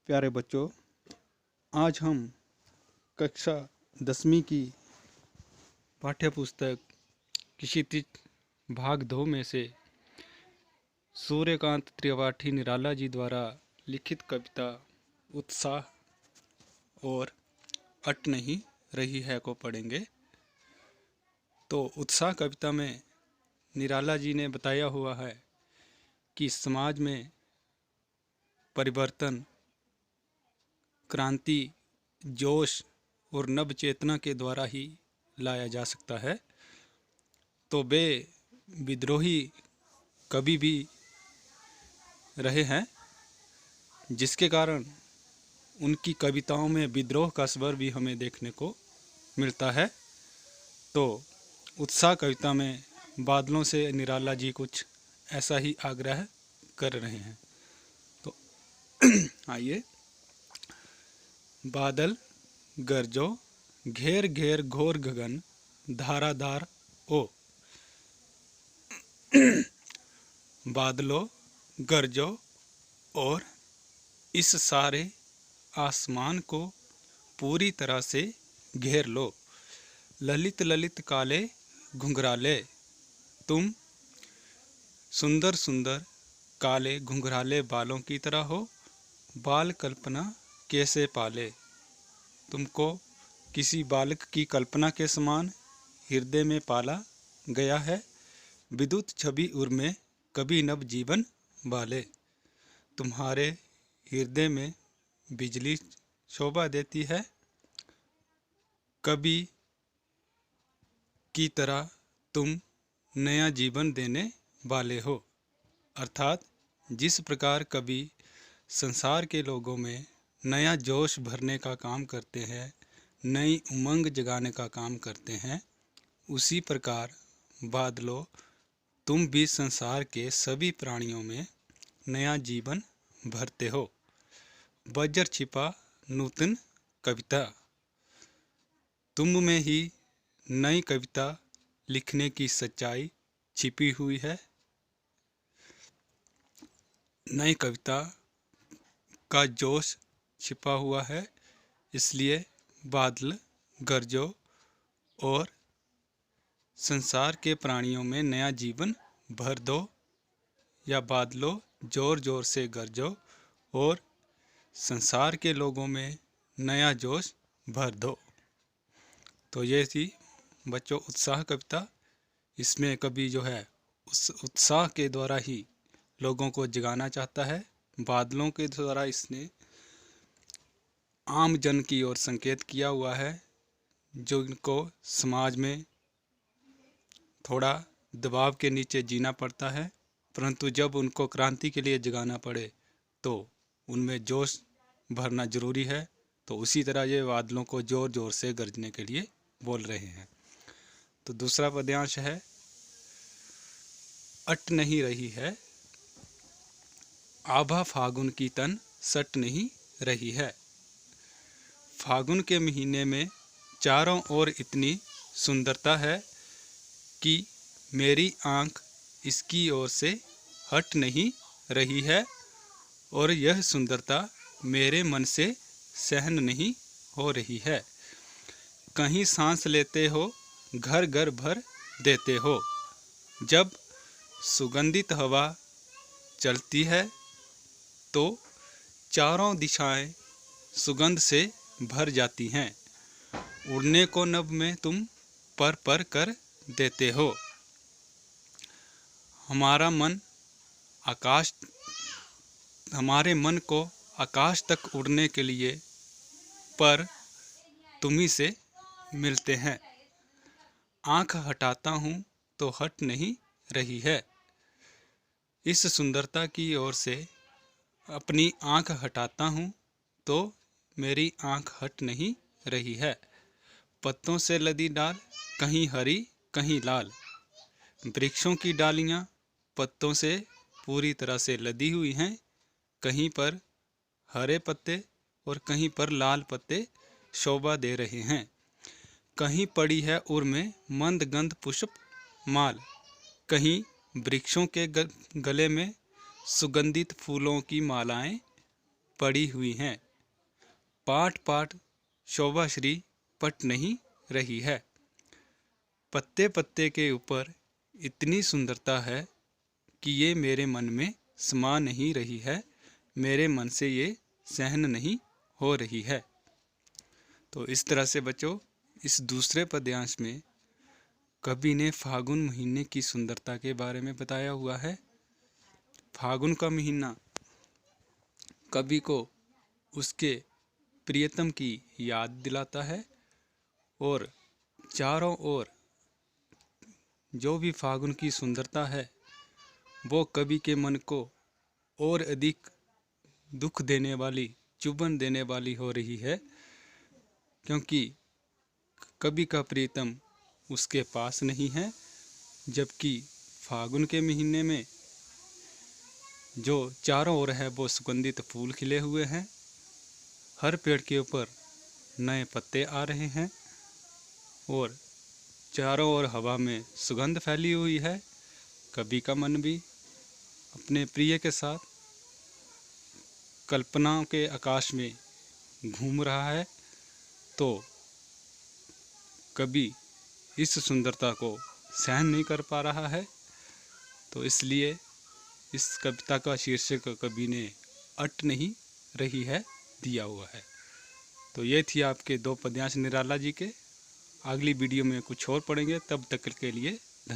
प्यारे बच्चों, आज हम कक्षा 10वीं की पाठ्य पुस्तक क्षितिज भाग 2 में से सूर्यकांत त्रिपाठी निराला जी द्वारा लिखित कविता उत्साह और अट नहीं रही है को पढ़ेंगे। तो उत्साह कविता में निराला जी ने बताया हुआ है कि समाज में परिवर्तन, क्रांति, जोश और नव चेतना के द्वारा ही लाया जा सकता है। तो वे विद्रोही कवि भी रहे हैं, जिसके कारण उनकी कविताओं में विद्रोह का स्वर भी हमें देखने को मिलता है। तो उत्साह कविता में बादलों से निराला जी कुछ ऐसा ही आग्रह कर रहे हैं। तो आइए। बादल गरजो, घेर घेर घोर गगन, धाराधार ओ। बादलों गरजो और इस सारे आसमान को पूरी तरह से घेर लो। ललित ललित काले घुंघराले, तुम सुंदर सुंदर काले घुंघराले बालों की तरह हो। बाल कल्पना कैसे पाले, तुमको किसी बालक की कल्पना के समान हृदय में पाला गया है। विद्युत छवि उर्मे कभी नव जीवन वाले, तुम्हारे हृदय में बिजली शोभा देती है। कभी की तरह तुम नया जीवन देने वाले हो। अर्थात जिस प्रकार कभी संसार के लोगों में नया जोश भरने का काम करते हैं, नई उमंग जगाने का काम करते हैं, उसी प्रकार बादलों तुम भी संसार के सभी प्राणियों में नया जीवन भरते हो। वज्र छिपा नूतन कविता, तुम में ही नई कविता लिखने की सच्चाई छिपी हुई है। नई कविता का जोश छिपा हुआ है, इसलिए बादल गरजो और संसार के प्राणियों में नया जीवन भर दो। या बादलों जोर जोर से गरजो और संसार के लोगों में नया जोश भर दो। तो ये थी बच्चों उत्साह कविता। इसमें कवि जो है उस उत्साह के द्वारा ही लोगों को जगाना चाहता है। बादलों के द्वारा इसने आम जन की ओर संकेत किया हुआ है, जो इनको समाज में थोड़ा दबाव के नीचे जीना पड़ता है, परंतु जब उनको क्रांति के लिए जगाना पड़े तो उनमें जोश भरना जरूरी है। तो उसी तरह ये बादलों को जोर जोर से गरजने के लिए बोल रहे हैं। तो दूसरा पद्यांश है, अट नहीं रही है, आभा फागुन की तन सट नहीं रही है। फागुन के महीने में चारों ओर इतनी सुंदरता है कि मेरी आंख इसकी ओर से हट नहीं रही है, और यह सुंदरता मेरे मन से सहन नहीं हो रही है। कहीं सांस लेते हो, घर घर भर देते हो। जब सुगंधित हवा चलती है तो चारों दिशाएं सुगंध से भर जाती हैं। उड़ने को नभ में तुम पर पर कर देते हो। हमारे मन को आकाश तक उड़ने के लिए पर तुम्ही से मिलते हैं। आंख हटाता हूँ तो हट नहीं रही है। इस सुंदरता की ओर से अपनी आंख हटाता हूँ तो मेरी आंख हट नहीं रही है। पत्तों से लदी डाल कहीं हरी कहीं लाल, वृक्षों की डालियाँ पत्तों से पूरी तरह से लदी हुई हैं। कहीं पर हरे पत्ते और कहीं पर लाल पत्ते शोभा दे रहे हैं। कहीं पड़ी है उर में मंद गंध पुष्प माल, कहीं वृक्षों के गले में सुगंधित फूलों की मालाएं पड़ी हुई हैं, पाट पाट शोभाश्री पट नहीं रही है। पत्ते पत्ते के ऊपर इतनी सुंदरता है कि ये मेरे मन में समा नहीं रही है, मेरे मन से ये सहन नहीं हो रही है। तो इस तरह से बच्चों, इस दूसरे पद्यांश में कवि ने फागुन महीने की सुंदरता के बारे में बताया हुआ है। फागुन का महीना कवि को उसके प्रियतम की याद दिलाता है और चारों ओर जो भी फागुन की सुंदरता है वो कवि के मन को और अधिक दुख देने वाली, चुभन देने वाली हो रही है, क्योंकि कवि का प्रियतम उसके पास नहीं है। जबकि फागुन के महीने में जो चारों ओर है वो सुगंधित फूल खिले हुए हैं, हर पेड़ के ऊपर नए पत्ते आ रहे हैं और चारों ओर हवा में सुगंध फैली हुई है। कवि का मन भी अपने प्रिय के साथ कल्पनाओं के आकाश में घूम रहा है। तो कवि इस सुंदरता को सहन नहीं कर पा रहा है, तो इसलिए इस कविता का शीर्षक कवि ने अट नहीं रही है दिया हुआ है। तो ये थी आपके 2 पद्यांश निराला जी के। अगली वीडियो में कुछ और पढ़ेंगे, तब तक के लिए